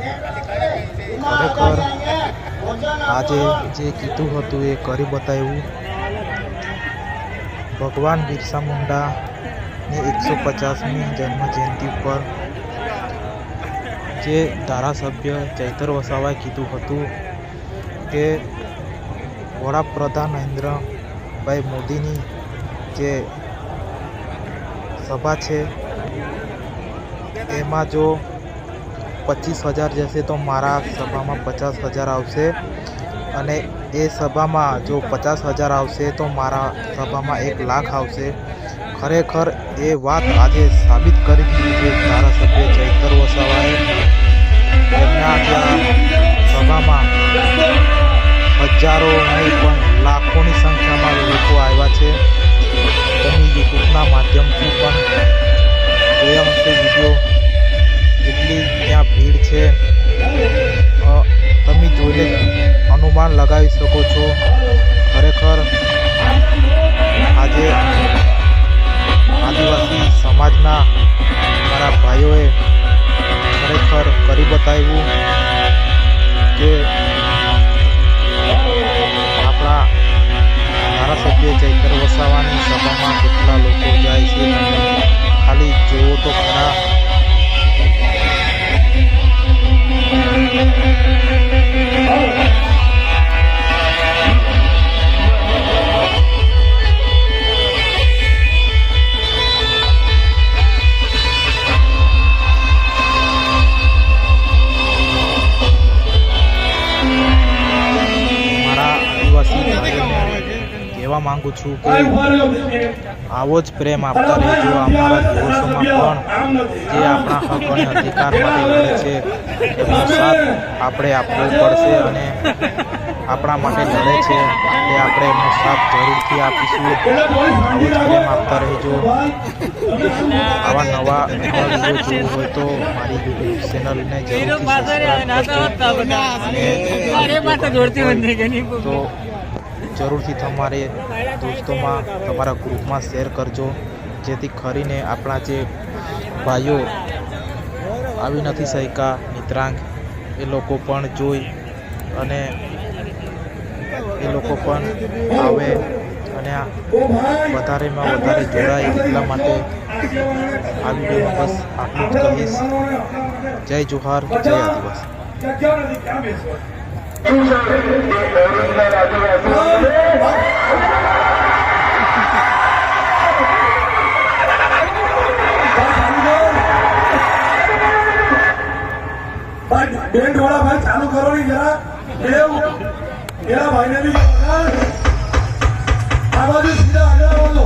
ખરેખર આજે જે કીધું હતું એ કરી બતાવ્યું. ભગવાન બિરસા મુંડાની 150મી જન્મ જયંતિ પર જે ધારાસભ્ય ચૈતર વસાવાએ કીધું હતું કે વડાપ્રધાન નરેન્દ્રભાઈ મોદીની જે સભા છે એમાં જો 25,000 જશે તો મારા સભામાં 50,000 આવશે, અને એ સભામાં જો 50,000 આવશે તો મારા સભામાં 1 લાખ આવશે. ખરેખર એ વાત આજે સાબિત કરી દીધી છે ધારાસભ્ય ચૈતર વસાવાએ. એમના ત્યાં સભામાં હજારો નહીં પણ લાખોની સંખ્યામાં લોકો આવ્યા છે. તમે યુટ્યુબના માધ્યમથી પણ જોયા હશે વિડીયો, એટલી ત્યાં ભીડ છે. તમે જોઈને અનુમાન લગાવી શકો છો. ખરેખર આજે આદિવાસી સમાજના મારા ભાઈઓએ ખરેખર કરી બતાવ્યું કે આપણા ધારાસભ્ય ચૈતર વસાવાની સભામાં કેટલા લોકો જાય છે. તમે ખાલી જોવો તો ખરા. કહેવા માંગુ છું કે આવો જ પ્રેમ આપતા રહેજો અમારા દિવસોમાં પણ. જે આપણા હક અને અધિકાર માટે લડે છે એમનો સાથ આપણે આપવો પડશે, અને આપણા માટે લડે છે એ આપણે એમનો સાથ જરૂરથી આપીશું. આવો જ પ્રેમ આપતા રહેજો. આવા નવા વિડીયો જોવું હોય તો મારી યુટ્યુબ ચેનલને જરૂરથી તો જરૂરથી તમારે દોસ્તોમાં તમારા ગ્રુપમાં શેર કરજો, જેથી કરીને આપણા જે ભાઈઓ આવી નથી શક્યા નિત્રાંગ એ લોકો પણ જોઈ અને એ લોકો પણ આવે અને વધારેમાં વધારે જોડાય. એટલા માટે આ વિડીયોમાં બસ આટલું જ કહીશ. જય જોહાર, જય આદિવાસી. બેન્ડ વાળા ભાઈ ચાલુ કરો ને જરા. ભાઈ ને બી આ બાજુ સીધા આગળ આવજો.